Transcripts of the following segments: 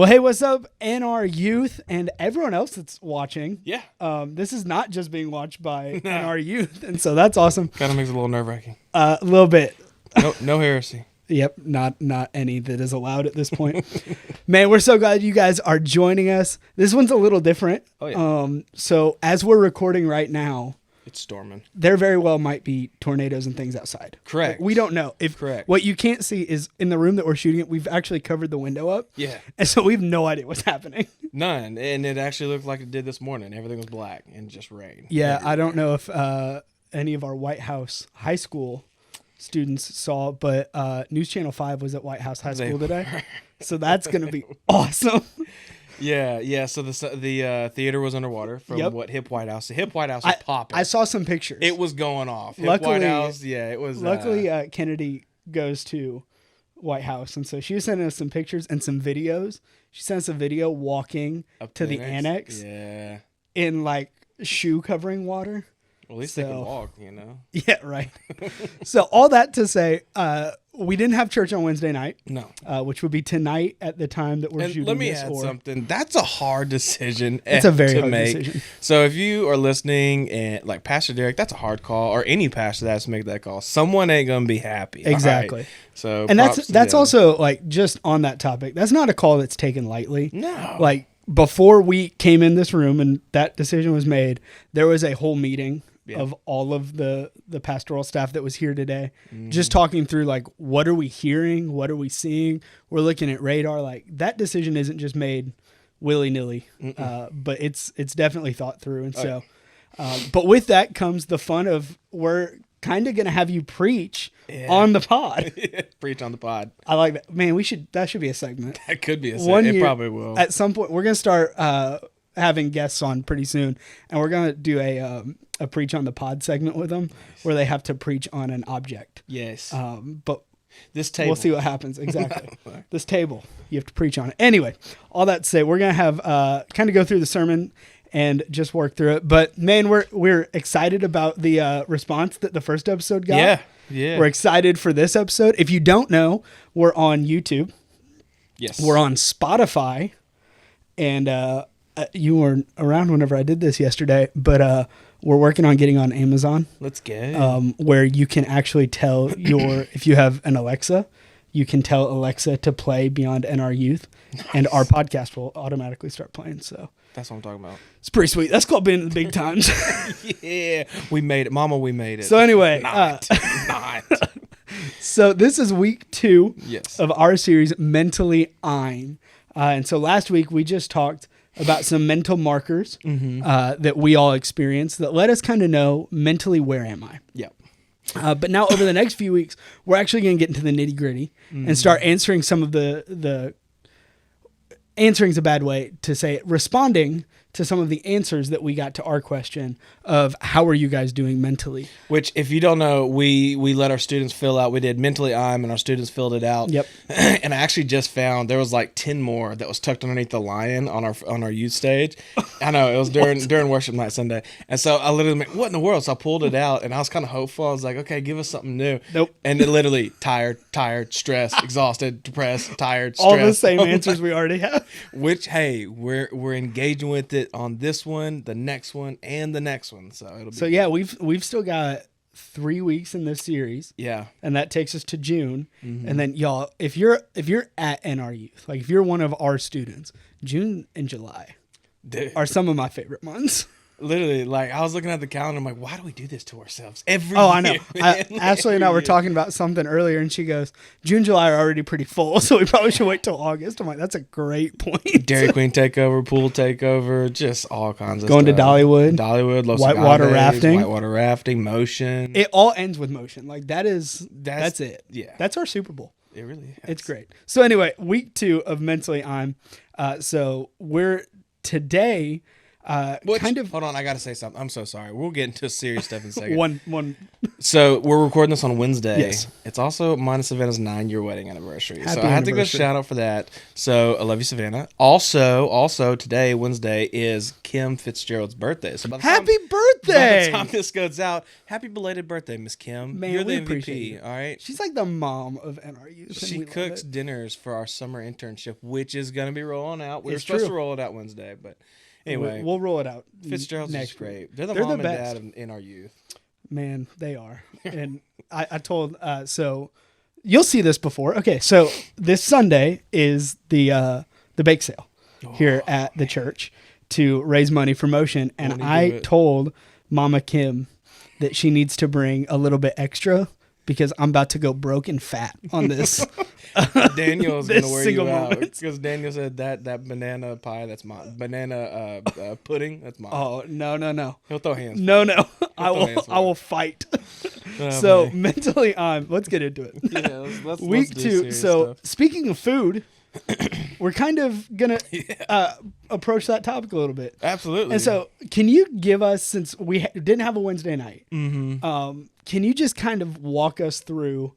Well, hey, what's up, NRYouth and everyone else that's watching? Yeah. This is not just being watched by NRYouth, and so that's awesome. Kind of makes it a little nerve-wracking. A little bit. No heresy. Yep, not any that is allowed at this point. Man, we're so glad you guys are joining us. This one's a little different. Oh, yeah. So as we're recording right now, It's storming. there very well might be tornadoes and things outside. Correct. Like, we don't know. Correct. What you can't see is in the room that we're shooting it, we've actually covered the window up. Yeah. And so we have no idea what's happening. None. And it actually looked like it did this morning. Everything was black and just rain. Yeah, everywhere. I don't know if any of our White House high school students saw, but News Channel 5 was at White House High School today. So that's going to be awesome. Yeah. So the theater was underwater from Hip White House. The Hip White House was popping. I saw some pictures. It was going off. Luckily, Hip White House, yeah, it was. Luckily, Kennedy goes to White House, and so she was sending us some pictures and some videos. She sent us a video walking up to the annex Yeah. in like shoe covering water. Well, at least they can walk, you know? Yeah, right. So all that to say, we didn't have church on Wednesday night. No. Which would be tonight at the time that we're shooting let me this. add something. That's a hard decision. It's a very hard make. decision. So if you are listening and like Pastor Derek, that's a hard call, or any pastor that has to make that call. Someone ain't gonna be happy. Exactly. Right? So and that's also like just on that topic. That's not a call that's taken lightly. No. Like before we came in this room and that decision was made, there was a whole meeting of all of the pastoral staff that was here today, just talking through like, what are we hearing? What are we seeing? We're looking at radar. Like that decision isn't just made willy nilly, but it's definitely thought through. And so, but with that comes the fun of we're kind of going to have you preach on the pod. Preach on the pod. I like that, man. That should be a segment. That could be a segment. It probably will. At some point, we're going to start, having guests on pretty soon, and we're going to do a preach on the pod segment with them where they have to preach on an object. Yes. But this table, we'll see what happens. Exactly. This table, you have to preach on it. Anyway, all that to say, we're going to have kind of go through the sermon and just work through it. But man, we're excited about the response that the first episode got. Yeah. We're excited for this episode. If you don't know, we're on YouTube. Yes. We're on Spotify, and you weren't around whenever I did this yesterday, but we're working on getting on Amazon. Let's go. Where you can actually tell if you have an Alexa, you can tell Alexa to play Beyond NRYouth, and our podcast will automatically start playing. So that's what I'm talking about. It's pretty sweet. That's called being in the big times. Yeah, we made it, Mama. We made it. So anyway, not. So this is week 2 of our series, Mentally I'm. And so last week we just talked about some mental markers that we all experience that let us kind of know mentally where am I. Yep. But now over the next few weeks, we're actually going to get into the nitty gritty and start answering some of the answering's a bad way to say it, responding to some of the answers that we got to our question of how are you guys doing mentally? Which, if you don't know, we let our students fill out. We did Mentally I'm, and our students filled it out. Yep. And I actually just found there was like 10 more that was tucked underneath the lion on our youth stage. I know, it was during worship night Sunday. And so I literally went, what in the world? So I pulled it out, and I was kind of hopeful. I was like, okay, give us something new. Nope. And it literally, tired, stressed, exhausted, depressed, tired, stressed. All the same answers we already have. Which, hey, we're engaging with it on this one, the next one, and the next one. So it'll be. So yeah, we've still got 3 weeks in this series. Yeah. And that takes us to June. And then y'all, if you're at NRYouth, like if you're one of our students, June and July are some of my favorite months. Literally, like I was looking at the calendar, I'm like, why do we do this to ourselves every year? I know. Ashley and I were talking about something earlier, and she goes, June, July are already pretty full, so we probably should wait till August. I'm like, that's a great point. Dairy Queen takeover, pool takeover, just all kinds of Going stuff. to Dollywood, Los whitewater rafting, motion. It all ends with motion. Like that's it. Yeah. That's our Super Bowl. It really is. It's great. So anyway, week 2 of Mentally I'm. So we're today. Hold on, I gotta say something. I'm so sorry. We'll get into serious stuff in a second. one. So we're recording this on Wednesday. Yes. It's also mine and Savannah's 9-year wedding anniversary. Happy so I had to go anniversary. shout out for that. So I love you, Savannah. Also today, Wednesday, is Kim Fitzgerald's birthday. So by the Happy time, by birthday! the time this goes out, happy belated birthday, Miss Kim. Man, You're we the appreciate MVP. you. All right. She's like the mom of NRYouth. and She we love cooks it. dinners for our summer internship, which is going to be rolling out. We were It's supposed true. to roll it out Wednesday, but anyway, We'll roll it out. Fitzgerald's next is great. week. They're the They're mom the and best. dad in our youth. Man, they are. And I told so you'll see this before. Okay, so this Sunday is the bake sale here at the church to raise money for Motion, and Won't he do I it? told Mama Kim that she needs to bring a little bit extra because I'm about to go broke and fat on this. Daniel's going to This wear single you out moment. because Daniel said that banana pie, that's mine. Banana pudding, that's mine. Oh, no. He'll throw hands. No. I throw hands for will it. fight. Oh, So man. mentally let's get into it. Yeah, let's Week do 2. serious So stuff. speaking of food, we're kind of gonna approach that topic a little bit. Absolutely. And so, can you give us, since we didn't have a Wednesday night, can you just kind of walk us through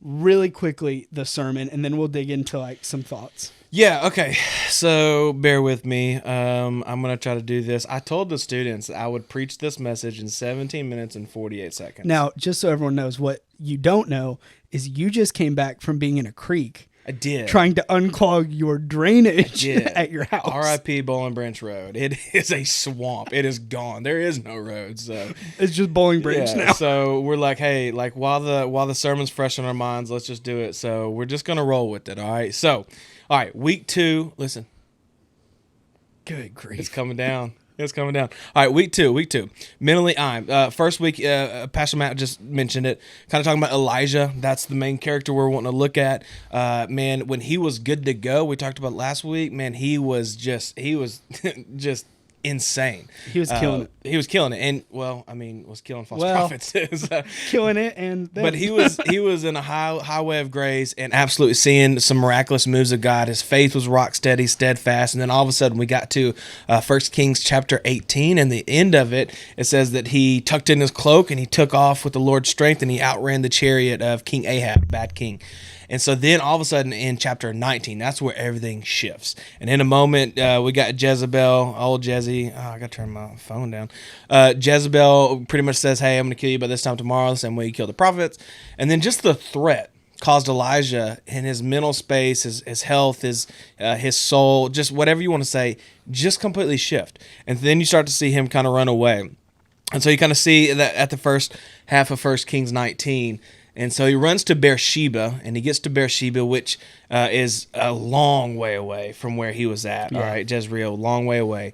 really quickly the sermon, and then we'll dig into like some thoughts. Yeah, okay. So bear with me. I'm going to try to do this. I told the students I would preach this message in 17 minutes and 48 seconds. Now, just so everyone knows, what you don't know is you just came back from being in a creek I did. trying to unclog your drainage did. at your house. R.I.P. Bowling Branch Road. It is a swamp. It is gone. There is no road. So It's just Bowling Branch yeah, now. so we're like, hey, like while the sermon's fresh on our minds, let's just do it. So we're just gonna roll with it. All right. So, all right, week 2. Listen, Good grief. it's coming down. It's coming down. All right, week two. Mentally, I'm. First week, Pastor Matt just mentioned it. Kind of talking about Elijah. That's the main character we're wanting to look at. Man, when he was good to go, we talked about last week. Man, he was just insane. He was killing it. He was killing it, and was killing false Well, prophets too. So. Killing it, and then. But he was in a highway of grace and absolutely seeing some miraculous moves of God. His faith was rock steady, steadfast, and then all of a sudden we got to 1 Kings chapter 18, and the end of it says that he tucked in his cloak and he took off with the Lord's strength and he outran the chariot of King Ahab, bad king. And so then all of a sudden in chapter 19, that's where everything shifts. And in a moment, we got Jezebel, old Jezzy. Oh, I got to turn my phone down. Jezebel pretty much says, hey, I'm going to kill you by this time tomorrow, the same way you killed the prophets. And then just the threat caused Elijah in his mental space, his health, his soul, just whatever you want to say, just completely shift. And then you start to see him kind of run away. And so you kind of see that at the first half of 1 Kings 19. And so he runs to Beersheba, and he gets to Beersheba, which is a long way away from where he was at. Yeah. All right, Jezreel, long way away.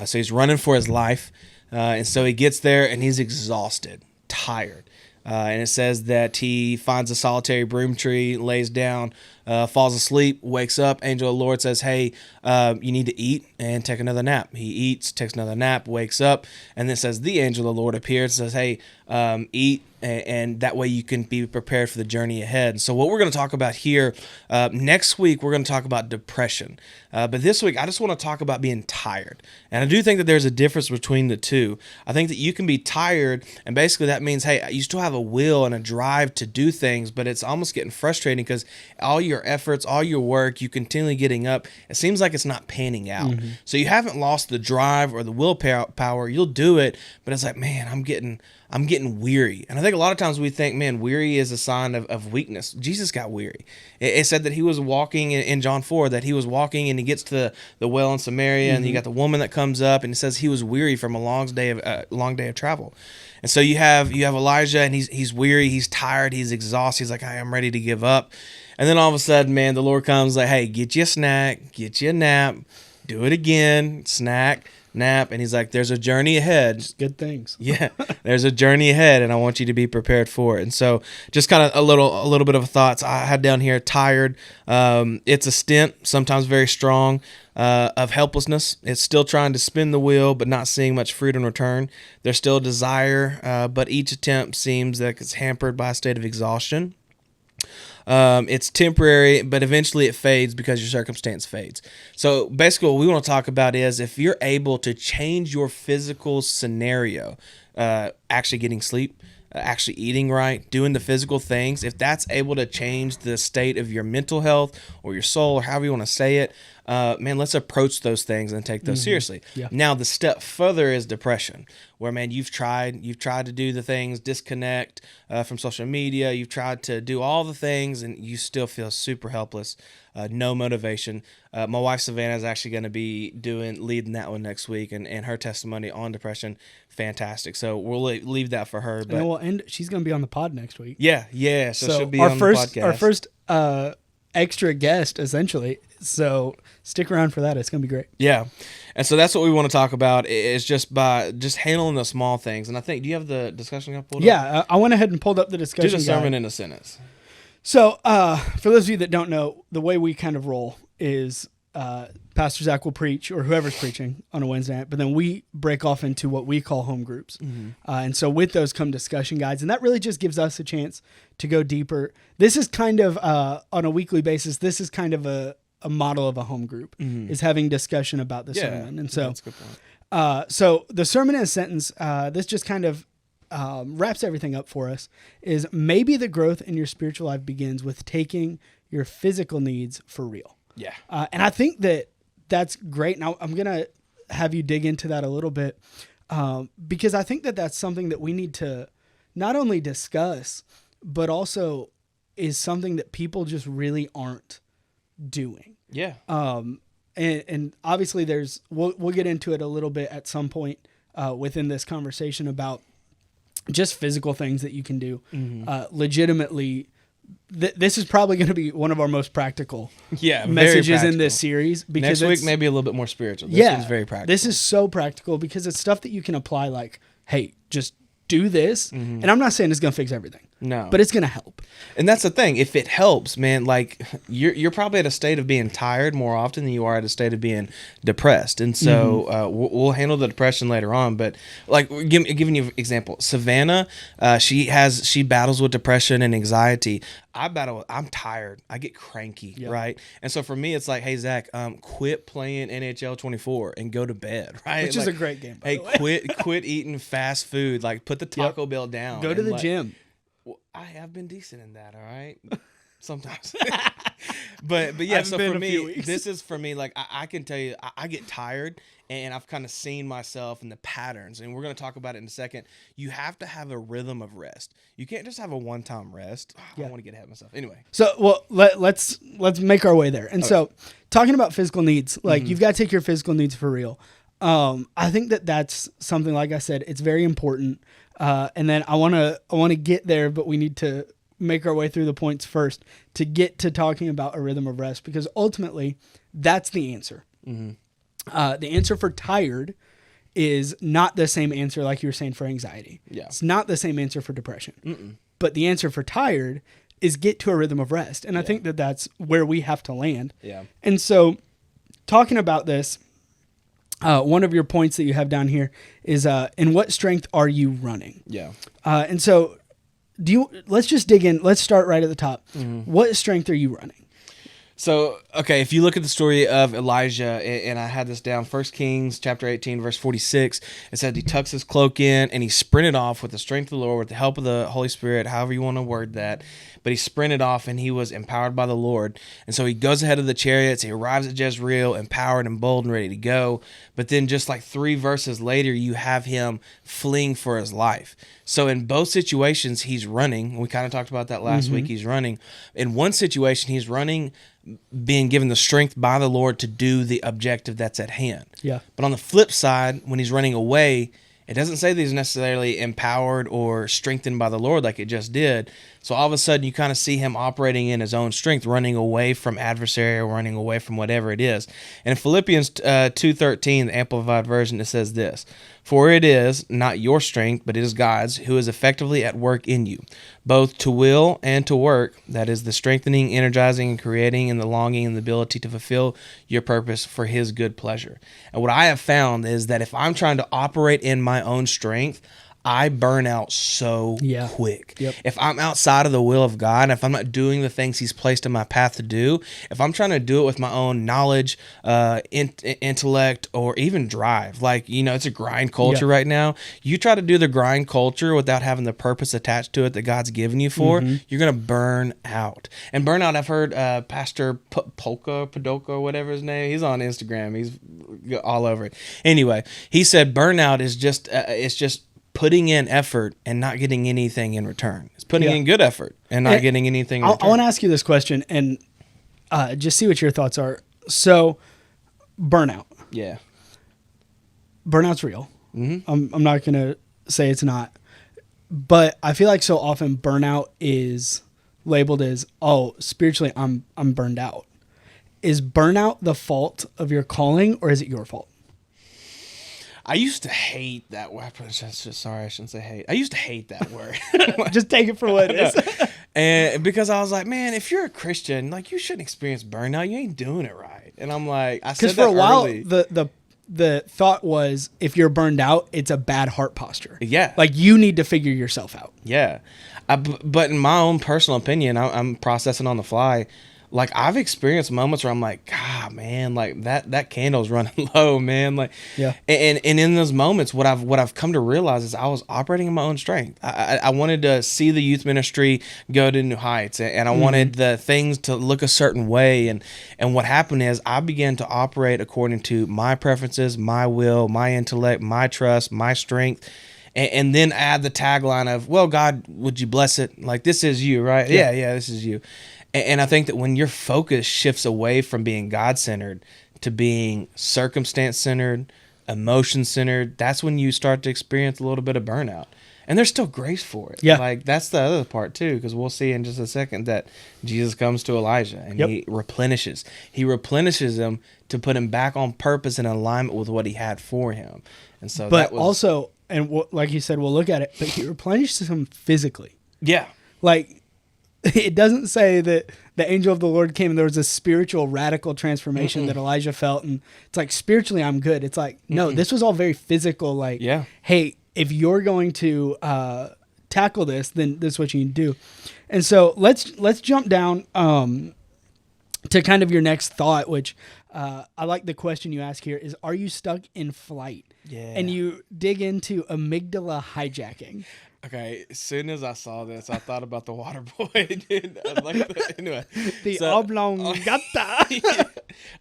So he's running for his life. And so he gets there, and he's exhausted, tired. And it says that he finds a solitary broom tree, lays down, falls asleep, wakes up. Angel of the Lord says, hey, you need to eat and take another nap. He eats, takes another nap, wakes up, and then says the angel of the Lord appears and says, hey, eat, and that way you can be prepared for the journey ahead. So what we're going to talk about here, next week, we're going to talk about depression. But this week, I just want to talk about being tired. And I do think that there's a difference between the two. I think that you can be tired, and basically that means, hey, you still have a will and a drive to do things, but it's almost getting frustrating because all your efforts, all your work, you continually getting up, it seems like it's not panning out. Mm-hmm. So you haven't lost the drive or the willpower. You'll do it, but it's like, man, I'm getting weary. And I think a lot of times we think, man, weary is a sign of weakness. Jesus got weary. It said that he was walking in John 4, that he was walking and he gets to the well in Samaria, and you got the woman that comes up, and it says he was weary from a long day of travel. And so you have Elijah, and he's weary, he's tired, he's exhausted. He's like, I'm ready to give up. And then all of a sudden, man, the Lord comes like, hey, get you a snack, get you a nap, do it again, snack, nap. And he's like, there's a journey ahead. Good things. Yeah, there's a journey ahead, and I want you to be prepared for it. And so just kind of a little bit of thoughts I had down here. Tired. It's a stint, sometimes very strong, of helplessness. It's still trying to spin the wheel, but not seeing much fruit in return. There's still a desire, but each attempt seems like it's hampered by a state of exhaustion. It's temporary, but eventually it fades because your circumstance fades. So basically what we want to talk about is if you're able to change your physical scenario, actually getting sleep, actually eating right, doing the physical things, if that's able to change the state of your mental health or your soul or however you want to say it, man, let's approach those things and take those seriously. Yeah. Now, the step further is depression, where, man, you've tried to do the things, disconnect from social media. You've tried to do all the things and you still feel super helpless, no motivation. My wife, Savannah, is actually going to be leading that one next week, and her testimony on depression, fantastic. So we'll leave that for her. But she's going to be on the pod next week. Yeah. So she'll be on the podcast. Our first extra guest, essentially. So stick around for that. It's going to be great. Yeah. And so that's what we want to talk about, is just handling the small things. And I think, do you have the discussion guide pulled up? Yeah, I went ahead and pulled up the discussion guide. Do the sermon guide. in a sentence. So for those of you that don't know, the way we kind of roll is Pastor Zach will preach, or whoever's preaching, on a Wednesday night, but then we break off into what we call home groups. Mm-hmm. And so with those come discussion guides, and that really just gives us a chance to go deeper. This is kind of, on a weekly basis, this is kind of a model of a home group, is having discussion about the sermon. And so, that's a good point. So the sermon in a sentence, this just kind of wraps everything up for us, is maybe the growth in your spiritual life begins with taking your physical needs for real. Yeah. And I think that's great. Now I'm going to have you dig into that a little bit, because I think that's something that we need to not only discuss, but also is something that people just really aren't doing. Yeah. And obviously we'll get into it a little bit at some point within this conversation about just physical things that you can do. Legitimately, this is probably going to be one of our most practical messages in this series. Because next week maybe a little bit more spiritual. This one's very practical. This is so practical because it's stuff that you can apply, like, hey, just do this. And I'm not saying it's going to fix everything. No. But it's going to help. And that's the thing. If it helps, man, like you're probably at a state of being tired more often than you are at a state of being depressed. And so we'll handle the depression later on. But like giving you an example, Savannah, she battles with depression and anxiety. I'm tired. I get cranky, right? And so for me, it's like, hey, Zach, quit playing NHL 24 and go to bed, right? Which is a great game, by hey, the way. quit eating fast food. Like, put the Taco Bell down. Go to the gym. Well, I have been decent in that, all right? Sometimes. but yeah, so for me, this is for me, like, I can tell you, I get tired, and I've kind of seen myself in the patterns, and we're going to talk about it in a second. You have to have a rhythm of rest. You can't just have a one-time rest. I don't want to get ahead of myself. Anyway. So, well, let's make our way there. And so, talking about physical needs, like, you've got to take your physical needs for real. I think that's something, like I said, it's very important. And then I want to get there, but we need to make our way through the points first to get to talking about a rhythm of rest, because ultimately that's the answer. The answer for tired is not the same answer, like you were saying, for anxiety. Yeah. It's not the same answer for depression. But the answer for tired is get to a rhythm of rest. And I think that's where we have to land. Yeah. And so talking about this, one of your points that you have down here is, in what strength are you running? Yeah. And so let's just dig in. Let's start right at the top. What strength are you running? So, okay, if you look at the story of Elijah, and I had this down, 1 Kings chapter 18, verse 46, it said he tucks his cloak in and he sprinted off with the strength of the Lord, with the help of the Holy Spirit, however you want to word that. But he sprinted off and he was empowered by the Lord. And so he goes ahead of the chariots. He arrives at Jezreel, empowered and bold and ready to go. But then just like 3 verses later, you have him fleeing for his life. So in both situations, he's running. We kind of talked about that last week. He's running. In one situation, he's running, being given the strength by the Lord to do the objective that's at hand. Yeah. But on the flip side, when he's running away, it doesn't say that he's necessarily empowered or strengthened by the Lord like it just did. So all of a sudden, you kind of see him operating in his own strength, running away from adversary or running away from whatever it is. And in Philippians 2:13, the Amplified Version, it says this: "For it is not your strength, but it is God's, who is effectively at work in you, both to will and to work," that is the strengthening, energizing, and creating, and the longing and the ability to fulfill your purpose for his good pleasure. And what I have found is that if I'm trying to operate in my own strength, I burn out so Yeah. quick. Yep. If I'm outside of the will of God, if I'm not doing the things He's placed in my path to do, if I'm trying to do it with my own knowledge, intellect, or even drive, like, it's a grind culture right now. You try to do the grind culture without having the purpose attached to it that God's given you for, you're going to burn out. And burnout, I've heard Pastor Padoka, whatever his name, he's on Instagram. He's all over it. Anyway, he said burnout is just, it's just putting in effort and not getting anything in return. It's putting in good effort and not getting anything in return. I want to ask you this question and just see what your thoughts are. So, burnout. Yeah. Burnout's real. I'm not going to say it's not. But I feel like so often burnout is labeled as, spiritually I'm burned out. Is burnout the fault of your calling, or is it your fault? I used to hate that word. Sorry, I shouldn't say hate. I used to hate that word. Just take it for what it is. And because I was like, man, if you're a Christian, like, you shouldn't experience burnout. You ain't doing it right. And I'm like, I said that for a while, early. the thought was, if you're burned out, it's a bad heart posture. Yeah. Like, you need to figure yourself out. Yeah. But in my own personal opinion, I'm processing on the fly. Like, I've experienced moments where I'm like, God, man, like that candle's running low, man. Like, yeah. And in those moments, what I've come to realize is I was operating in my own strength. I wanted to see the youth ministry go to new heights, and I wanted the things to look a certain way. And what happened is I began to operate according to my preferences, my will, my intellect, my trust, my strength. And then add the tagline of, well, God, would you bless it? Like, this is you, right? Yeah, this is you. And I think that when your focus shifts away from being God-centered to being circumstance-centered, emotion-centered, that's when you start to experience a little bit of burnout. And there's still grace for it. Yeah. Like, that's the other part, too, because we'll see in just a second that Jesus comes to Elijah and he replenishes. He replenishes him to put him back on purpose in alignment with what he had for him. And so but that was... also, and like you said, we'll look at it, but he replenishes him physically. Yeah. Like, it doesn't say that the angel of the Lord came and there was a spiritual radical transformation that Elijah felt. And it's like, spiritually, I'm good. It's like, no, this was all very physical. Like, hey, if you're going to tackle this, then this is what you need to do. And so let's jump down to kind of your next thought, which I like the question you ask here is, are you stuck in flight? Yeah. And you dig into amygdala hijacking. Okay, as soon as I saw this, I thought about the water boy, dude. I was like, anyway. The oblongata. Yeah.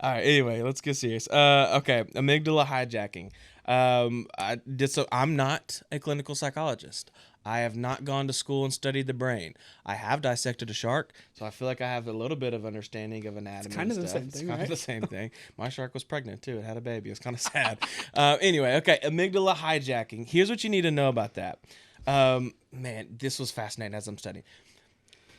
All right, anyway, let's get serious. Okay, amygdala hijacking. I'm not a clinical psychologist. I have not gone to school and studied the brain. I have dissected a shark, so I feel like I have a little bit of understanding of anatomy. It's kind of the same thing, kind of the same thing. My shark was pregnant, too. It had a baby. It was kind of sad. Anyway, okay, amygdala hijacking. Here's what you need to know about that. Man, this was fascinating as I'm studying.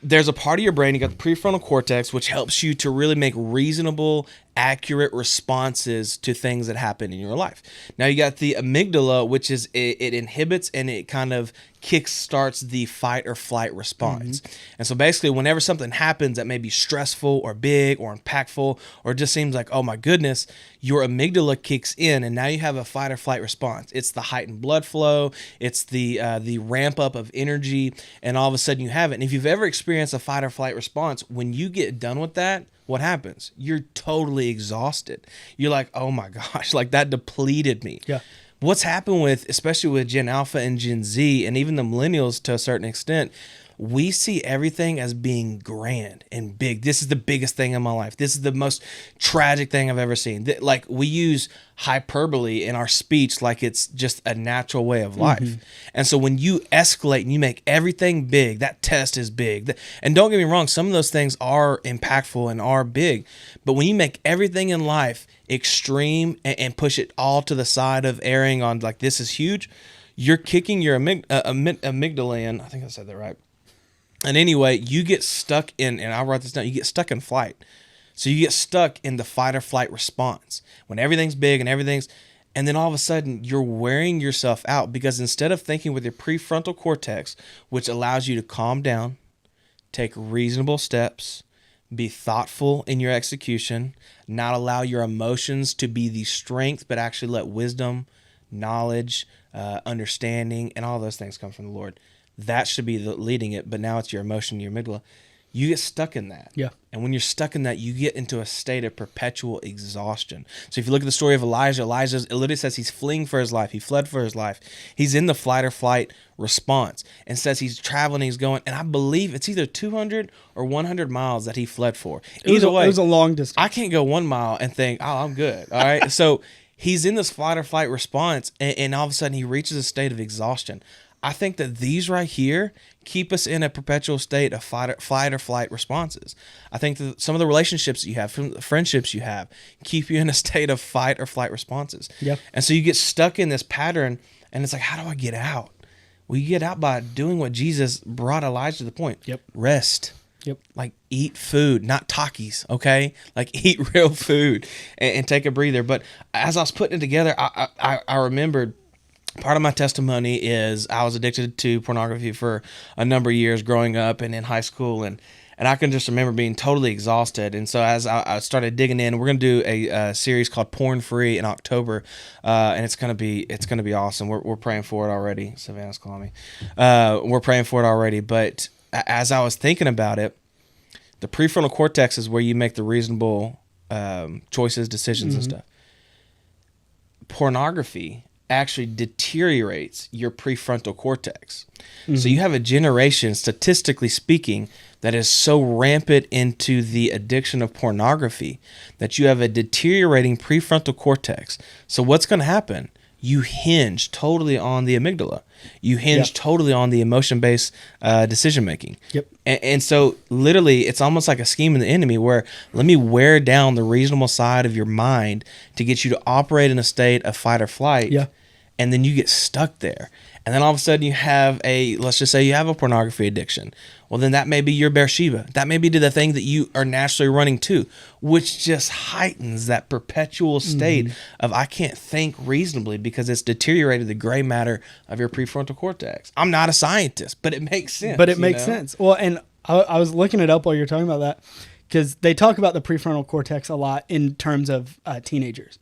There's a part of your brain, you got the prefrontal cortex, which helps you to really make reasonable, accurate responses to things that happen in your life. Now you got the amygdala, which is it inhibits and it kind of kick-starts the fight or flight response. And so basically whenever something happens that may be stressful or big or impactful or just seems like, oh my goodness, your amygdala kicks in and now you have a fight or flight response. It's the heightened blood flow, it's the ramp up of energy, and all of a sudden you have it. And if you've ever experienced a fight or flight response, when you get done with that, what happens? You're totally exhausted. You're like, oh my gosh, like that depleted me. Yeah. What's happened with, especially with Gen Alpha and Gen Z and even the millennials to a certain extent, we see everything as being grand and big. This is the biggest thing in my life. This is the most tragic thing I've ever seen. Like, we use hyperbole in our speech like it's just a natural way of life. And so when you escalate and you make everything big, that test is big. And don't get me wrong, some of those things are impactful and are big. But when you make everything in life extreme and push it all to the side of erring on like this is huge, you're kicking your amygdala in. I think I said that right. And anyway, you get stuck in, and I'll write this down, you get stuck in flight. So you get stuck in the fight or flight response when everything's big and then all of a sudden you're wearing yourself out because instead of thinking with your prefrontal cortex, which allows you to calm down, take reasonable steps, be thoughtful in your execution, not allow your emotions to be the strength, but actually let wisdom, knowledge, understanding, and all those things come from the Lord. That should be leading it, but now it's your emotion, your amygdala. You get stuck in that. Yeah. And when you're stuck in that, you get into a state of perpetual exhaustion. So if you look at the story of Elijah, it literally says he's fleeing for his life. He fled for his life. He's in the fight or flight response, and says he's traveling, he's going, and I believe it's either 200 or 100 miles that he fled for. Either way, it was a long distance. I can't go 1 mile and think, oh, I'm good. All right. So he's in this fight or flight response, and all of a sudden he reaches a state of exhaustion. I think that these right here keep us in a perpetual state of fight or flight responses. I think that some of the relationships you have, from the friendships you have, keep you in a state of fight or flight responses. Yep. And so you get stuck in this pattern, and it's like, how do I get out? Well, you get out by doing what Jesus brought Elijah to the point. Yep. Rest. Yep. Like, eat food, not Takis, okay? Like, eat real food and take a breather. But as I was putting it together, I remembered part of my testimony is I was addicted to pornography for a number of years growing up and in high school, and I can just remember being totally exhausted. And so as I started digging in, we're going to do a series called Porn Free in October, and it's going to be awesome. We're praying for it already. Savannah's calling me. We're praying for it already. But as I was thinking about it, the prefrontal cortex is where you make the reasonable choices, decisions, and stuff. Pornography actually deteriorates your prefrontal cortex. So you have a generation, statistically speaking, that is so rampant into the addiction of pornography that you have a deteriorating prefrontal cortex. So what's going to happen? You hinge totally on the amygdala. You hinge totally on the emotion-based decision making. Yep. And so literally it's almost like a scheme of the enemy where let me wear down the reasonable side of your mind to get you to operate in a state of fight or flight. Yeah. And then you get stuck there. And then all of a sudden you have let's just say you have a pornography addiction. Well, then that may be your Beersheba. That may be to the thing that you are naturally running to, which just heightens that perpetual state of I can't think reasonably because it's deteriorated the gray matter of your prefrontal cortex. I'm not a scientist, but it makes sense. But it makes sense. Well, and I was looking it up while you're talking about that, because they talk about the prefrontal cortex a lot in terms of teenagers,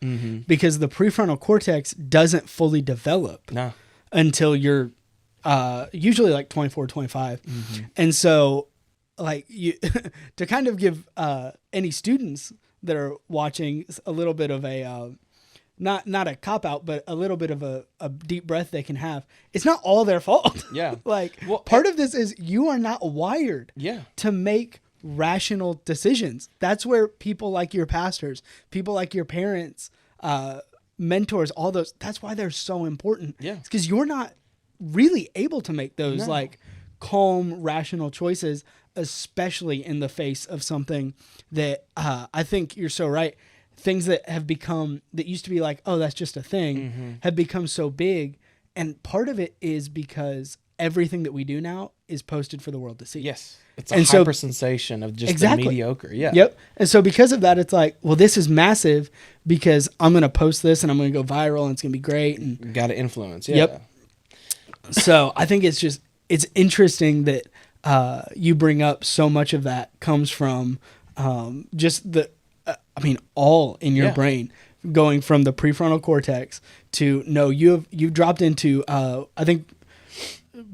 because the prefrontal cortex doesn't fully develop until you're usually like 24, 25. And so like you to kind of give any students that are watching a little bit of a not a cop out, but a little bit of a deep breath they can have. It's not all their fault. Yeah. Part of this is you are not wired to make rational decisions. That's where people like your pastors, people like your parents, mentors, all those, that's why they're so important. Yeah. It's because you're not really able to make those like calm, rational choices, especially in the face of something that I think you're so right. Things that have become, that used to be like, oh, that's just a thing, have become so big. And part of it is because everything that we do now is posted for the world to see. Yes. It's a hyper sensation of just the mediocre. Yeah. Yep. And so because of that, it's like, well, this is massive because I'm going to post this and I'm going to go viral and it's going to be great. And got to influence. Yeah. Yep. So I think it's interesting that you bring up so much of that comes from just all in your brain, going from the prefrontal cortex to you've dropped into I think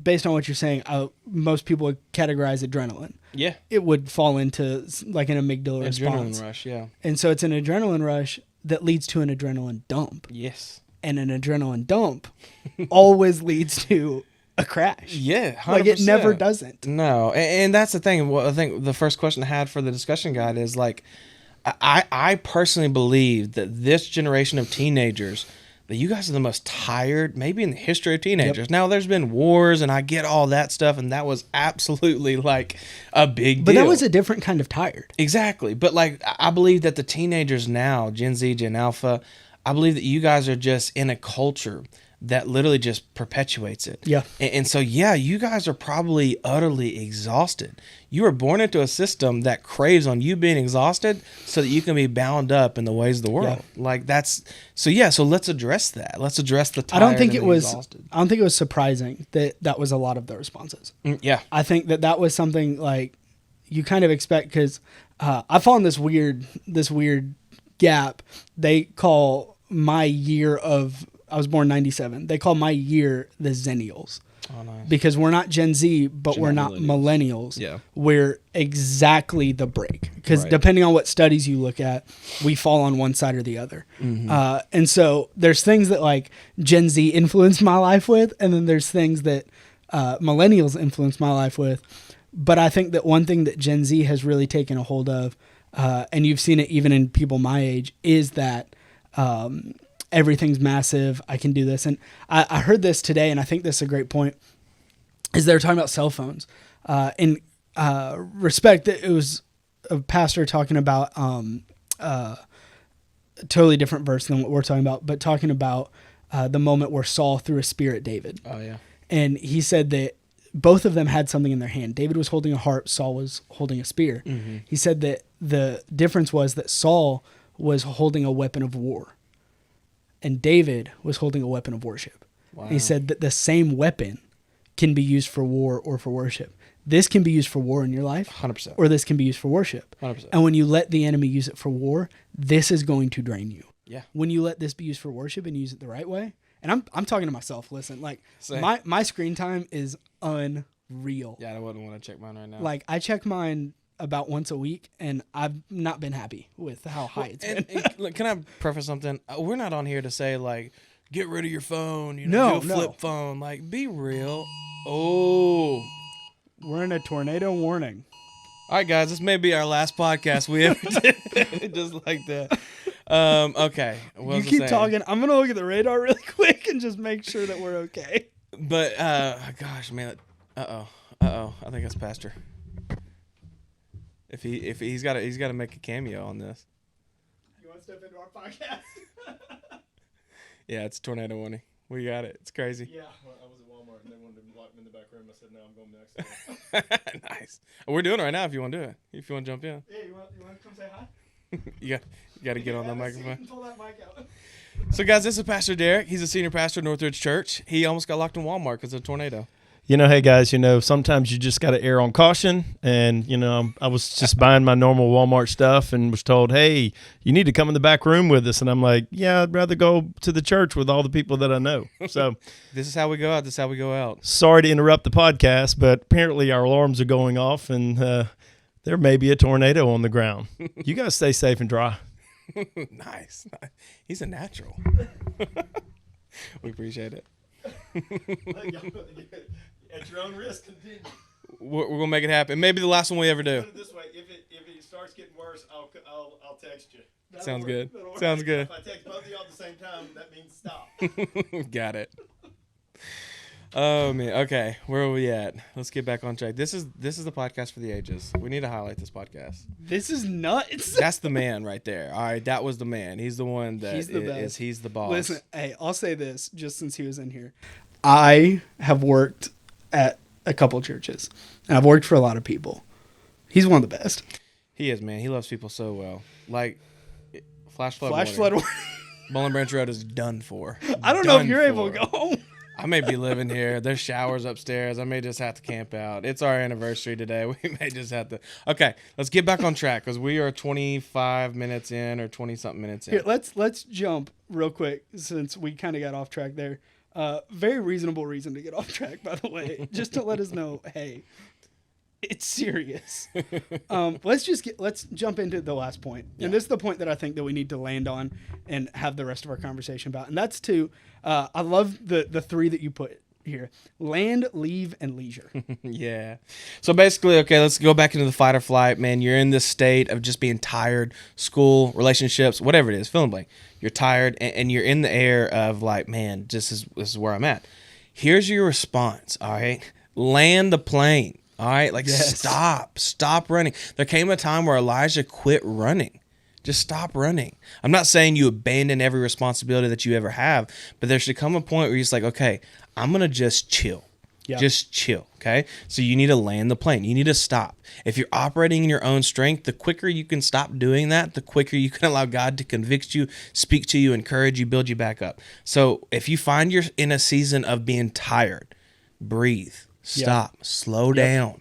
based on what you're saying, most people would categorize adrenaline. Yeah, it would fall into like an amygdala response. Adrenaline rush. Yeah, and so it's an adrenaline rush that leads to an adrenaline dump. Yes, and an adrenaline dump always leads to a crash. Yeah, 100%. Like it never doesn't. No, and that's the thing. Well, I think the first question I had for the discussion guide is like, I personally believe that this generation of teenagers, that you guys are the most tired, maybe in the history of teenagers. Yep. Now, there's been wars, and I get all that stuff, and that was absolutely like a big deal. But that was a different kind of tired. Exactly. But like, I believe that the teenagers now, Gen Z, Gen Alpha, I believe that you guys are just in a culture that literally just perpetuates it. Yeah. And so, yeah, you guys are probably utterly exhausted. You were born into a system that craves on you being exhausted so that you can be bound up in the ways of the world. Yeah. Like that's, so let's address that. Let's address the tired I don't think it was surprising that was a lot of the responses. Yeah. I think that was something like you kind of expect, because I fall in this weird gap they call my year of I was born 97. They call my year the Zennials. Oh, nice. Because we're not Gen Z, but we're not millennials. Yeah. We're exactly the break. Because depending on what studies you look at, we fall on one side or the other. Mm-hmm. And so there's things that like Gen Z influenced my life with, and then there's things that millennials influenced my life with. But I think that one thing that Gen Z has really taken a hold of, and you've seen it even in people my age, is that everything's massive. I can do this. And I heard this today, and I think this is a great point, is they were talking about cell phones. In respect, that it was a pastor talking about a totally different verse than what we're talking about, but talking about the moment where Saul threw a spear at David. Oh, yeah. And he said that both of them had something in their hand. David was holding a harp. Saul was holding a spear. Mm-hmm. He said that the difference was that Saul was holding a weapon of war, and David was holding a weapon of worship. Wow. He said that the same weapon can be used for war or for worship. This can be used for war in your life, 100%, or this can be used for worship. 100%. And when you let the enemy use it for war, this is going to drain you. Yeah. When you let this be used for worship and use it the right way, and I'm talking to myself. Listen, like Same. my screen time is unreal. Yeah, I wouldn't want to check mine right now. Like I check mine about once a week, and I've not been happy with how high it's been. And look, can I preface something? We're not on here to say like, get rid of your phone. Do a flip phone. Like, be real. Oh, we're in a tornado warning. All right, guys, this may be our last podcast we ever did. Just like that. Okay. You keep talking. I'm gonna look at the radar really quick and just make sure that we're okay. But gosh, man. I think that's Pastor. If he's got to make a cameo on this. You want to step into our podcast? Yeah, it's tornado warning. We got it. It's crazy. Yeah, well, I was at Walmart and they wanted to lock me in the back room. I said no, I'm going next. Nice. We're doing it right now. If you want to do it, if you want to jump in. Yeah, you want to come say hi? you got to get on that microphone. Pull that mic out. So guys, this is Pastor Derek. He's a senior pastor at Northridge Church. He almost got locked in Walmart because of a tornado. Hey guys, sometimes you just got to err on caution. And, I was just buying my normal Walmart stuff and was told, hey, you need to come in the back room with us. And I'm like, yeah, I'd rather go to the church with all the people that I know. So this is how we go out. Sorry to interrupt the podcast, but apparently our alarms are going off and there may be a tornado on the ground. You guys stay safe and dry. Nice. He's a natural. We appreciate it. At your own risk, continue. We're gonna make it happen. Maybe the last one we ever do. Put it this way: if it starts getting worse, I'll text you. Sounds good. Sounds good. If I text both of y'all at the same time, that means stop. Got it. Oh man. Okay, where are we at? Let's get back on track. This is the podcast for the ages. We need to highlight this podcast. This is nuts. That's the man right there. All right, that was the man. He's the one that he's the boss. Listen, hey, I'll say this just since he was in here. I have worked at a couple churches, and I've worked for a lot of people. He's one of the best. He is, man. He loves people so well. Like, flash flood warning. Bowling Branch Road is done for. I don't know if you're able to go home. I may be living here. There's showers upstairs. I may just have to camp out. It's our anniversary today. We may just have to. Okay, let's get back on track because we are 25 minutes in or 20-something minutes in. Here, let's jump real quick since we kind of got off track there. Very reasonable reason to get off track, by the way, just to let us know, hey, it's serious. Let's jump into the last point. Yeah. And this is the point that I think that we need to land on and have the rest of our conversation about. And that's I love the three that you put here: land, leave, and leisure. Yeah. So basically, okay, let's go back into the fight or flight, man. You're in this state of just being tired, school, relationships, whatever it is, fill in the blank. You're tired and you're in the air of like, man, this is where I'm at. Here's your response, all right? Land the plane, all right? Like, yes. Stop running. There came a time where Elijah quit running. Just stop running. I'm not saying you abandon every responsibility that you ever have, but there should come a point where you're just like, okay, I'm going to just chill. Yep. Just chill, okay? So you need to land the plane. You need to stop. If you're operating in your own strength, the quicker you can stop doing that, the quicker you can allow God to convict you, speak to you, encourage you, build you back up. So if you find you're in a season of being tired, breathe, stop, slow down.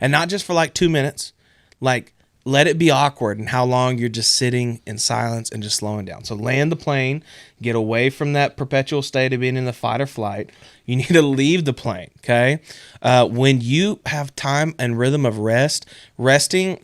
And not just for like 2 minutes, like let it be awkward and how long you're just sitting in silence and just slowing down. So land the plane, get away from that perpetual state of being in the fight or flight. You need to leave the plane, okay? When you have time and rhythm of resting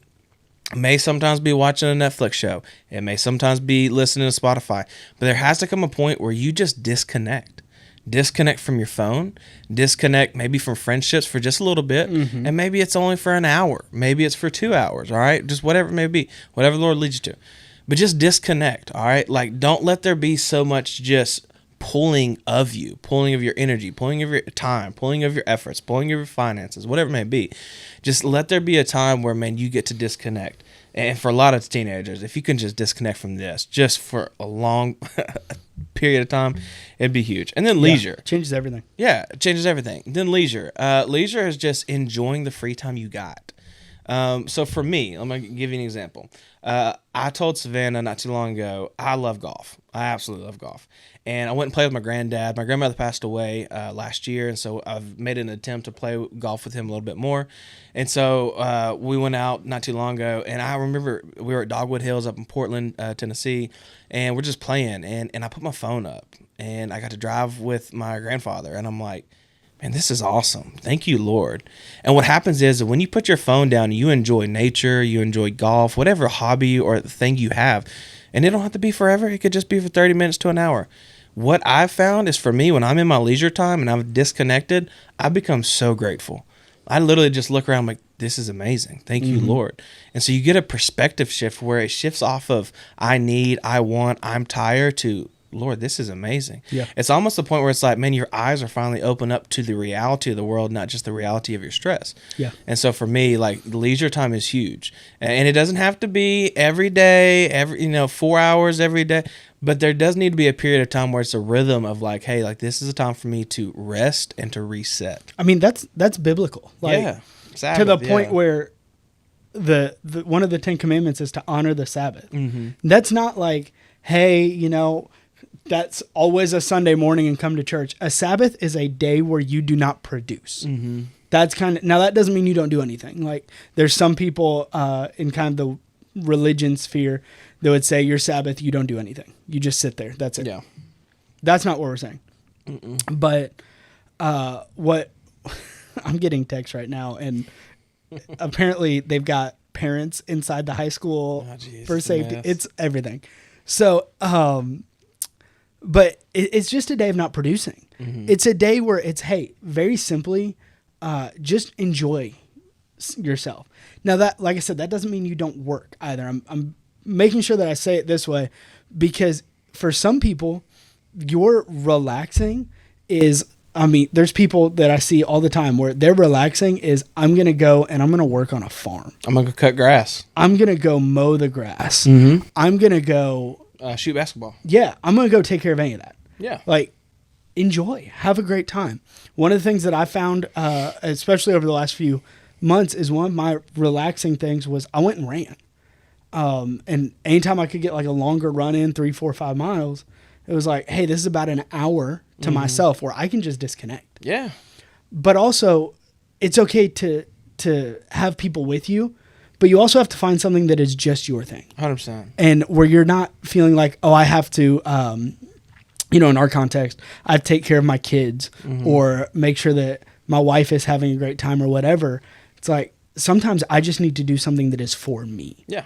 may sometimes be watching a Netflix show. It may sometimes be listening to Spotify. But there has to come a point where you just disconnect. Disconnect from your phone, disconnect maybe from friendships for just a little bit, and maybe it's only for an hour, maybe it's for 2 hours, all right? Just whatever it may be, whatever the Lord leads you to. But just disconnect, all right? Like, don't let there be so much just pulling of you, pulling of your energy, pulling of your time, pulling of your efforts, pulling of your finances, whatever it may be. Just let there be a time where, man, you get to disconnect. And for a lot of teenagers, if you can just disconnect from this just for a long period of time, it'd be huge. And then leisure. Changes everything. Yeah, it changes everything. Then leisure. Leisure is just enjoying the free time you got. So for me, let me give you an example. I told Savannah not too long ago, I love golf. I absolutely love golf. And I went and played with my granddad. My grandmother passed away last year, and so I've made an attempt to play golf with him a little bit more. And so we went out not too long ago, and I remember we were at Dogwood Hills up in Portland, Tennessee, and we're just playing. And I put my phone up, and I got to drive with my grandfather, and I'm like, man, this is awesome. Thank you, Lord. And what happens is when you put your phone down, you enjoy nature, you enjoy golf, whatever hobby or thing you have, and it don't have to be forever. It could just be for 30 minutes to an hour. What I've found is for me, when I'm in my leisure time and I'm disconnected, I become so grateful. I literally just look around like, this is amazing. Thank you, Lord. And so you get a perspective shift where it shifts off of I need, I want, I'm tired to, Lord, this is amazing. Yeah. It's almost the point where it's like, man, your eyes are finally open up to the reality of the world, not just the reality of your stress. Yeah. And so for me, like, leisure time is huge. And it doesn't have to be every day, 4 hours every day. But there does need to be a period of time where it's a rhythm of like, hey, like this is a time for me to rest and to reset. I mean, that's biblical. Like, yeah. Sabbath, to the point where the one of the 10 commandments is to honor the Sabbath. Mm-hmm. That's not like, hey, that's always a Sunday morning and come to church. A Sabbath is a day where you do not produce. Mm-hmm. That's now that doesn't mean you don't do anything. Like there's some people in kind of the religion sphere that would say your Sabbath, you don't do anything. You just sit there. That's it. Yeah. That's not what we're saying. Mm-mm. But what I'm getting texts right now, and apparently they've got parents inside the high school for safety. It's everything. So, but it's just a day of not producing. Mm-hmm. It's a day where it's, hey, very simply, just enjoy yourself. Now that, like I said, that doesn't mean you don't work either. I'm making sure that I say it this way because for some people, your relaxing is, there's people that I see all the time where their relaxing is, I'm going to go and I'm going to work on a farm. I'm going to cut grass. I'm going to go mow the grass. Mm-hmm. I'm going to go shoot basketball. Yeah. I'm going to go take care of any of that. Yeah. Like, enjoy, have a great time. One of the things that I found, especially over the last few months, is one of my relaxing things was I went and ran. And anytime I could get like a longer run in 3, 4, 5 miles, it was like, hey, this is about an hour to myself where I can just disconnect. Yeah. But also it's okay to have people with you, but you also have to find something that is just your thing. 100%. And where you're not feeling like, oh, I have to, in our context, I have to take care of my kids or make sure that my wife is having a great time or whatever. It's like, sometimes I just need to do something that is for me. Yeah.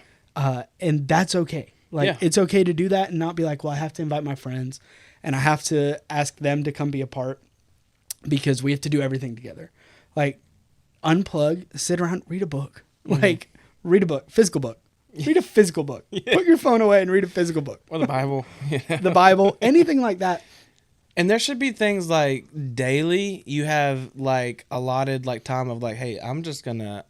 And that's okay. It's okay to do that and not be like, well, I have to invite my friends and I have to ask them to come be a part because we have to do everything together. Like, unplug, sit around, read a book. Like, read a book, physical book. Read a physical book. Yeah. Put your phone away and read a physical book. Or the Bible. The Bible, anything like that. And there should be things like daily you have like allotted like time of like, hey, I'm just gonna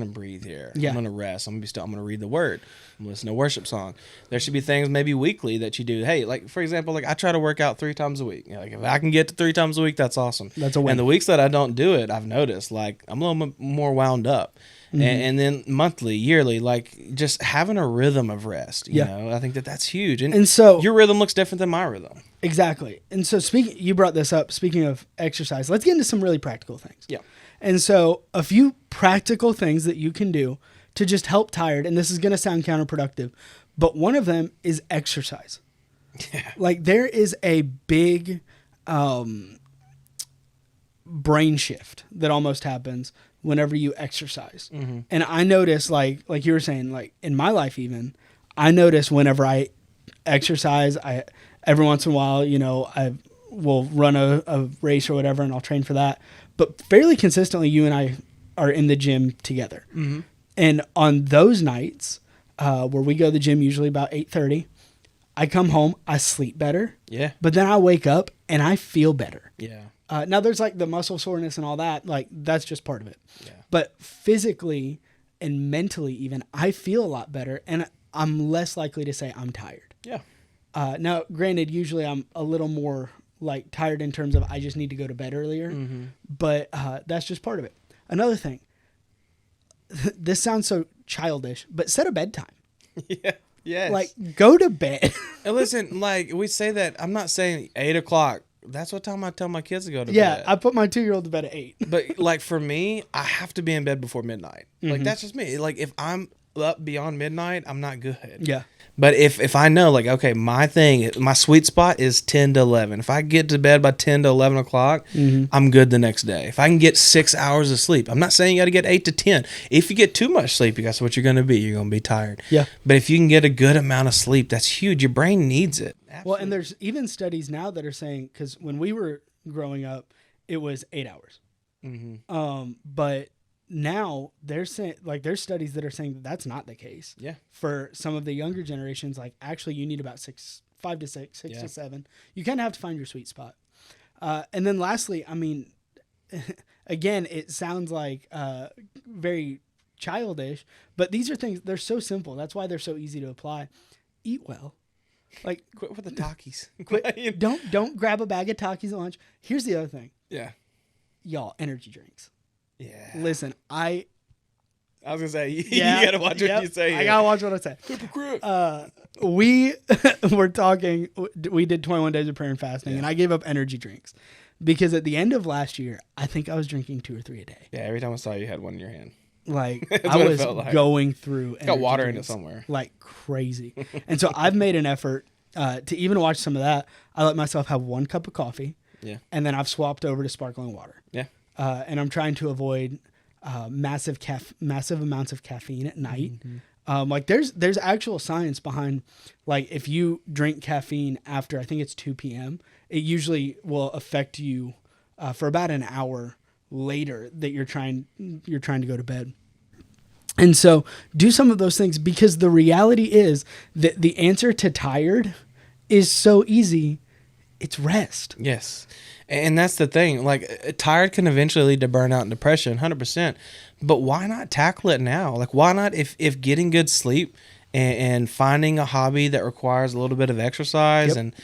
breathe here. Yeah. I'm gonna rest. I'm gonna be still. I'm gonna read the word. I'm gonna listen to a worship song. There should be things maybe weekly that you do. Hey, like for example, like I try to work out 3 times a week. Like if I can get to 3 times a week, that's awesome. That's a win. And the weeks that I don't do it, I've noticed like I'm a little more wound up. Mm-hmm. And then monthly, yearly, like just having a rhythm of rest, you know, I think that's huge. And so your rhythm looks different than my rhythm. Exactly. And so you brought this up, speaking of exercise, let's get into some really practical things. Yeah. And so a few practical things that you can do to just help tired. And this is going to sound counterproductive, but one of them is exercise. Yeah. Like there is a big brain shift that almost happens whenever you exercise. Mm-hmm. And I notice like you were saying, like in my life even, I notice whenever I exercise, every once in a while, you know, I will run a race or whatever, and I'll train for that. But fairly consistently, you and I are in the gym together. Mm-hmm. And on those nights where we go to the gym, usually about 8:30, I come home, I sleep better. Yeah. But then I wake up and I feel better. Yeah. Now there's like the muscle soreness and all that. Like that's just part of it. Yeah. But physically and mentally even, I feel a lot better, and I'm less likely to say I'm tired. Yeah. Now, granted, usually I'm a little more like tired in terms of I just need to go to bed earlier, Mm-hmm. but that's just part of it. Another thing, this sounds so childish, but set a bedtime. Yeah. Yes. Like go to bed. And listen, like we say that, I'm not saying 8 o'clock. That's what time I tell my kids to go to Yeah, bed. I put my 2-year-old to bed at 8. But like for me, I have to be in bed before midnight. Like that's just me. Like if I'm up beyond midnight, I'm not good. Yeah. But if I know, like, okay, my sweet spot is 10 to 11. If I get to bed by 10 to 11 o'clock, I'm good the next day. If I can get 6 hours of sleep, I'm not saying you got to get 8 to 10. If you get too much sleep, that's what you're going to be. You're going to be tired. Yeah. But if you can get a good amount of sleep, that's huge. Your brain needs it. Well, and there's even studies now that are saying, because when we were growing up, it was 8 hours. Mm-hmm. But now they're saying, like, there's studies that are saying that that's not the case. Yeah. For some of the younger generations, like actually you need about 5 to 6 to 7. You kind of have to find your sweet spot. And then lastly, I mean, again, it sounds like very childish, but these are things, they're so simple. That's why they're so easy to apply. Eat well. Like Quit with the Takis. don't grab a bag of Takis at lunch. Here's the other thing. Yeah. Y'all, energy drinks. Yeah. Listen, I was going to say, you Yeah, got to watch what you say. I gotta watch what I say. We were talking. We did 21 days of prayer and fasting, and I gave up energy drinks because at the end of last year, I think I was drinking 2 or 3 a day. Yeah, every time I saw you had one in your hand. Like That's I what it was felt like. going through. It's got water in it drinks somewhere. like crazy, and so I've made an effort to even watch some of that. I let myself have 1 cup of coffee, and then I've swapped over to sparkling water. Yeah, and I'm trying to avoid massive amounts of caffeine at night. Like there's actual science behind, like if you drink caffeine after, I think it's 2 p.m., it usually will affect you for about an hour later that you're trying to go to bed. And so do some of those things, because the reality is that the answer to tired is so easy. It's rest. Yes. And that's the thing. Like, tired can eventually lead to burnout and depression, 100%. But why not tackle it now? Like, why not, if getting good sleep and finding a hobby that requires a little bit of exercise and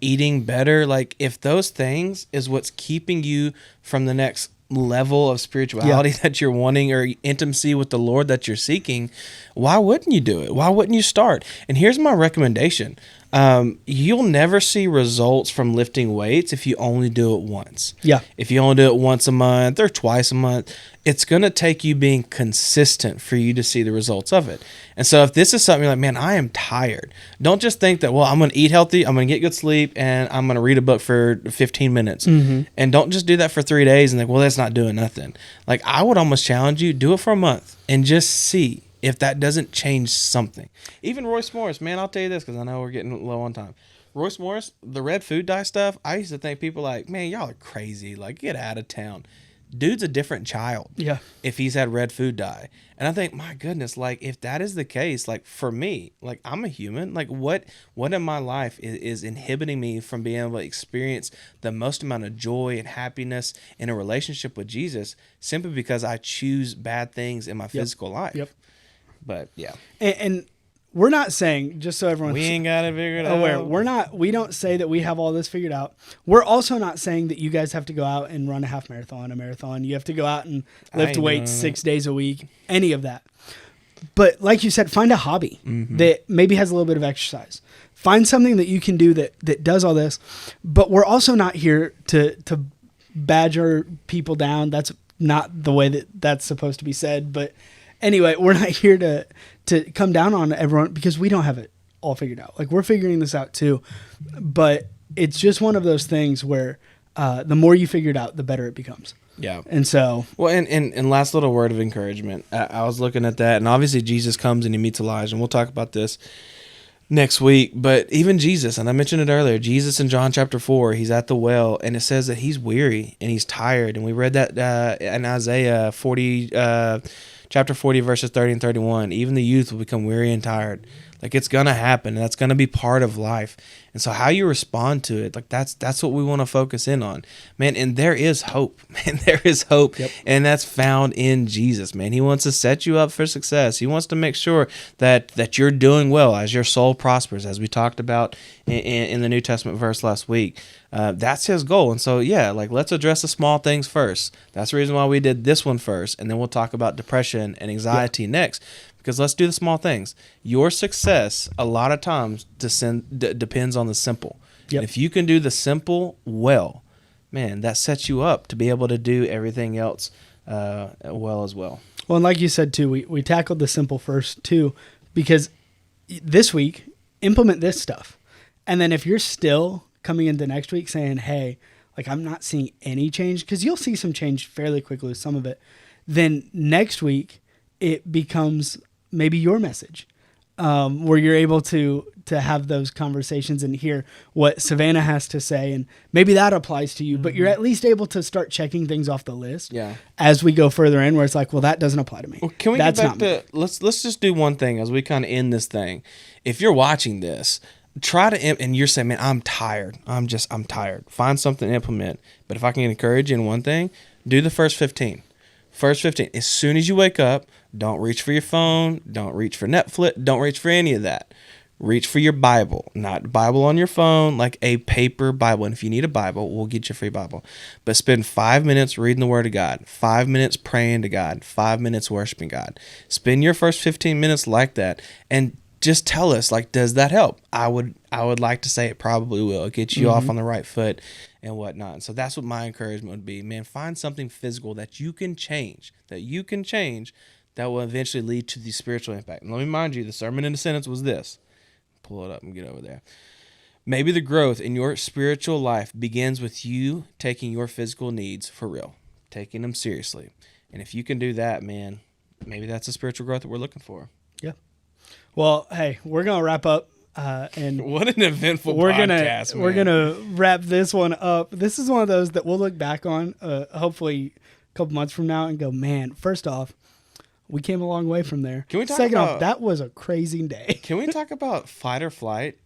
eating better, like, if those things is what's keeping you from the next level of spirituality that you're wanting, or intimacy with the Lord that you're seeking, why wouldn't you do it? Why wouldn't you start? And here's my recommendation. You'll never see results from lifting weights if you only do it once. Yeah. If you only do it once a month or twice a month, it's going to take you being consistent for you to see the results of it. And so if this is something you're like, man, I am tired, don't just think that, well, I'm going to eat healthy, I'm going to get good sleep, and I'm going to read a book for 15 minutes. And don't just do that for 3 days and think, well, that's not doing nothing. Like, I would almost challenge you, do it for a month and just see if that doesn't change something. Even Royce Morris, man, I'll tell you this because I know we're getting low on time. Royce Morris, the red food dye stuff, I used to think people like, man, y'all are crazy. Like, get out of town. Dude's a different child. Yeah. If he's had red food dye. And I think, my goodness, like, if that is the case, like, for me, like, I'm a human. Like, what in my life is inhibiting me from being able to experience the most amount of joy and happiness in a relationship with Jesus simply because I choose bad things in my physical life? Yep. But yeah, And we're not saying, just so everyone's we ain't got it figured aware, out. we don't say that we have all this figured out. We're also not saying that you guys have to go out and run a half marathon, a marathon. You have to go out and lift weights 6 days a week, any of that. But like you said, find a hobby that maybe has a little bit of exercise. Find something that you can do that does all this. But we're also not here to badger people down. That's not the way that's supposed to be said. But anyway, we're not here to come down on everyone because we don't have it all figured out. Like, we're figuring this out too, but it's just one of those things where the more you figure it out, the better it becomes. Yeah. And so, well, and last little word of encouragement. I was looking at that, and obviously Jesus comes and he meets Elijah, and we'll talk about this next week. But even Jesus, and I mentioned it earlier, Jesus in John chapter 4, he's at the well, and it says that he's weary and he's tired. And we read that in Isaiah 40, chapter 40, verses 30 and 31. Even the youth will become weary and tired. Like, it's going to happen. That's going to be part of life. And so how you respond to it, like that's what we want to focus in on, man. And there is hope, man. There is hope. Yep. And that's found in Jesus, man. He wants to set you up for success. He wants to make sure that you're doing well as your soul prospers, as we talked about in the New Testament verse last week. That's his goal. And so, yeah, like, let's address the small things first. That's the reason why we did this one first. And then we'll talk about depression and anxiety next. Because let's do the small things. Your success, a lot of times, depends on the simple. Yep. And if you can do the simple well, man, that sets you up to be able to do everything else well as well. Well, and like you said, too, we tackled the simple first, too, because this week, implement this stuff. And then if you're still coming into next week saying, hey, like, I'm not seeing any change, because you'll see some change fairly quickly with some of it, then next week it becomes maybe your message, where you're able to have those conversations and hear what Savannah has to say, and maybe that applies to you, but you're at least able to start checking things off the list as we go further in, where it's like, well, that doesn't apply to me. Well, can we get back to, let's just do one thing as we kind of end this thing. If you're watching this, try to, and you're saying, man, I'm tired. I'm tired. Find something to implement. But if I can encourage you in one thing, do the first 15. First 15. As soon as you wake up, don't reach for your phone. Don't reach for Netflix. Don't reach for any of that. Reach for your Bible. Not Bible on your phone, like a paper Bible. And if you need a Bible, we'll get you a free Bible. But spend 5 minutes reading the Word of God. 5 minutes praying to God. 5 minutes worshiping God. Spend your first 15 minutes like that. And just tell us, like, does that help? I would like to say it probably will. It gets you off on the right foot and whatnot. And so that's what my encouragement would be. Man, find something physical that you can change, that will eventually lead to the spiritual impact. And let me remind you, the sermon in a sentence was this. Pull it up and get over there. Maybe the growth in your spiritual life begins with you taking your physical needs for real, taking them seriously. And if you can do that, man, maybe that's the spiritual growth that we're looking for. Yeah. Well, hey, we're going to wrap up. And what an eventful podcast, We're going to wrap this one up. This is one of those that we'll look back on hopefully a couple months from now and go, man, first off, we came a long way from there. Can we talk Second about, off, that was a crazy day. Can we talk about fight or flight?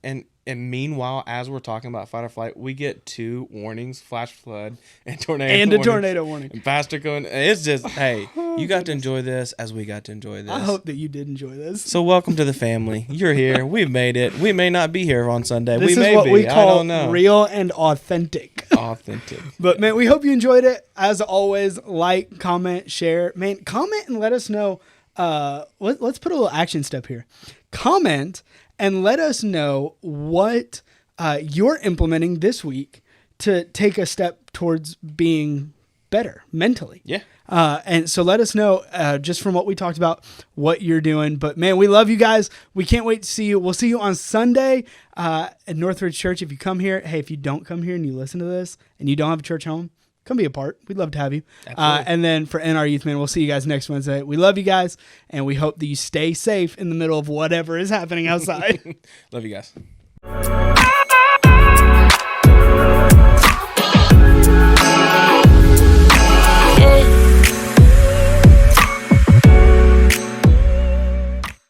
And meanwhile, as we're talking about fight or flight, we get 2 warnings: flash flood and tornado and warnings. A tornado warning. And Pastor going, it's just, hey, you got to enjoy this as we got to enjoy this. I hope that you did enjoy this. So welcome to the family. You're here. We've made it. We may not be here on Sunday. This we may is what be. we call I don't know. real and authentic. Authentic. But man, we hope you enjoyed it. As always, like, comment, share. Man, comment and let us know. Let's put a little action step here. Comment and let us know what you're implementing this week to take a step towards being better mentally. Yeah. And so let us know just from what we talked about, what you're doing. But man, we love you guys. We can't wait to see you. We'll see you on Sunday at Northridge Church. If you come here, hey, if you don't come here and you listen to this and you don't have a church home, come be a part. We'd love to have you. And then for NRYouth, man, we'll see you guys next Wednesday. We love you guys, and we hope that you stay safe in the middle of whatever is happening outside. Love you guys.